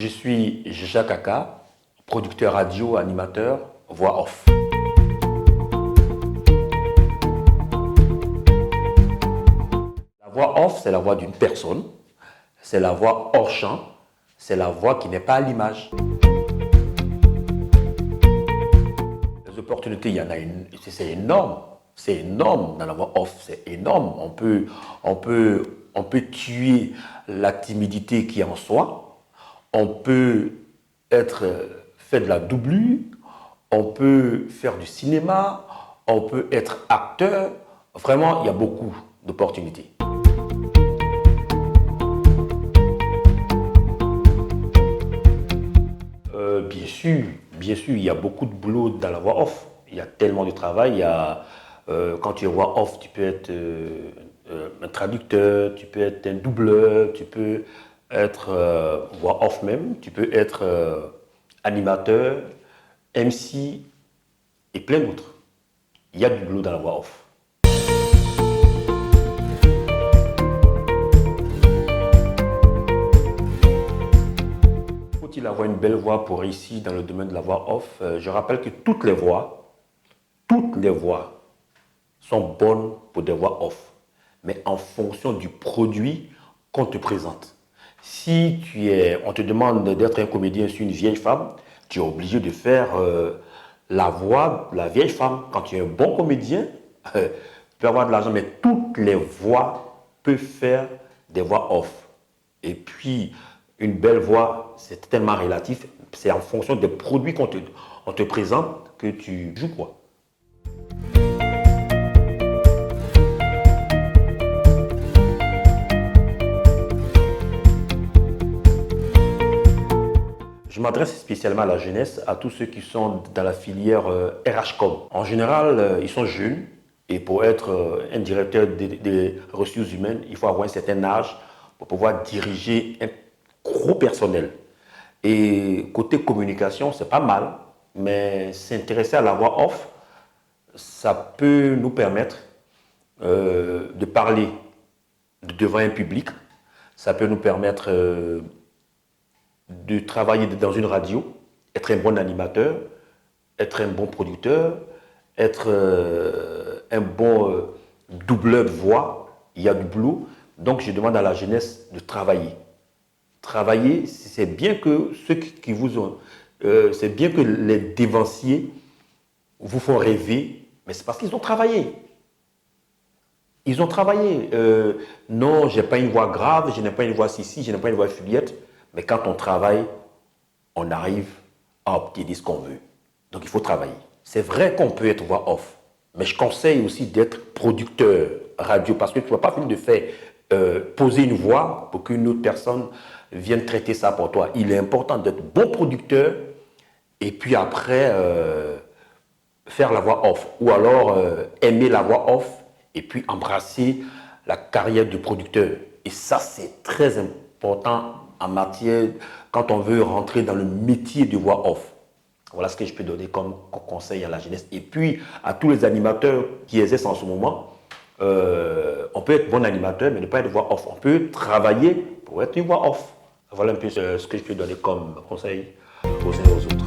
Je suis Jacques Aka, producteur radio, animateur, voix off. La voix off, c'est la voix d'une personne, c'est la voix hors champ, c'est la voix qui n'est pas à l'image. Les opportunités, il y en a une, c'est énorme dans la voix off, c'est énorme. On peut tuer la timidité qui est en soi. On peut faire de la doublure, on peut faire du cinéma, on peut être acteur. Vraiment, il y a beaucoup d'opportunités. Bien sûr, il y a beaucoup de boulot dans la voix off. Il y a tellement de travail. Quand tu es voix off, tu peux être un traducteur, tu peux être un doubleur, tu peux être voix off même, tu peux être animateur, MC et plein d'autres. Il y a du boulot dans la voix off. Faut-il avoir une belle voix pour réussir dans le domaine de la voix off? Je rappelle que toutes les voix sont bonnes pour des voix off, mais en fonction du produit qu'on te présente. Si on te demande d'être un comédien sur une vieille femme, tu es obligé de faire la voix de la vieille femme. Quand tu es un bon comédien, tu peux avoir de l'argent, mais toutes les voix peuvent faire des voix off. Et puis, une belle voix, c'est tellement relatif, c'est en fonction des produits qu'on te présente que tu joues quoi. Je m'adresse spécialement à la jeunesse, à tous ceux qui sont dans la filière RHCOM. En général, ils sont jeunes et pour être un directeur des ressources humaines, il faut avoir un certain âge pour pouvoir diriger un gros personnel. Et côté communication, c'est pas mal, mais s'intéresser à la voix off, ça peut nous permettre de parler devant un public, ça peut nous permettre de travailler dans une radio, être un bon animateur, être un bon producteur, être un bon doubleur de voix. Il y a du boulot. Donc, je demande à la jeunesse de travailler. Travailler, c'est bien que ceux qui vous ont... c'est bien que les dévanciers vous font rêver, mais c'est parce qu'ils ont travaillé. Ils ont travaillé. Non, je n'ai pas une voix grave, je n'ai pas une voix sissi, je n'ai pas une voix fluette. Mais quand on travaille, on arrive à obtenir ce qu'on veut. Donc il faut travailler. C'est vrai qu'on peut être voix off, mais je conseille aussi d'être producteur radio parce que tu ne vas pas finir de faire poser une voix pour qu'une autre personne vienne traiter ça pour toi. Il est important d'être bon producteur et puis après faire la voix off ou alors aimer la voix off et puis embrasser la carrière de producteur. Et ça, c'est très important en matière, quand on veut rentrer dans le métier de voix off. Voilà ce que je peux donner comme conseil à la jeunesse. Et puis, à tous les animateurs qui exercent en ce moment, on peut être bon animateur, mais ne pas être voix off. On peut travailler pour être une voix off. Voilà un peu ce que je peux donner comme conseil aux uns et aux autres.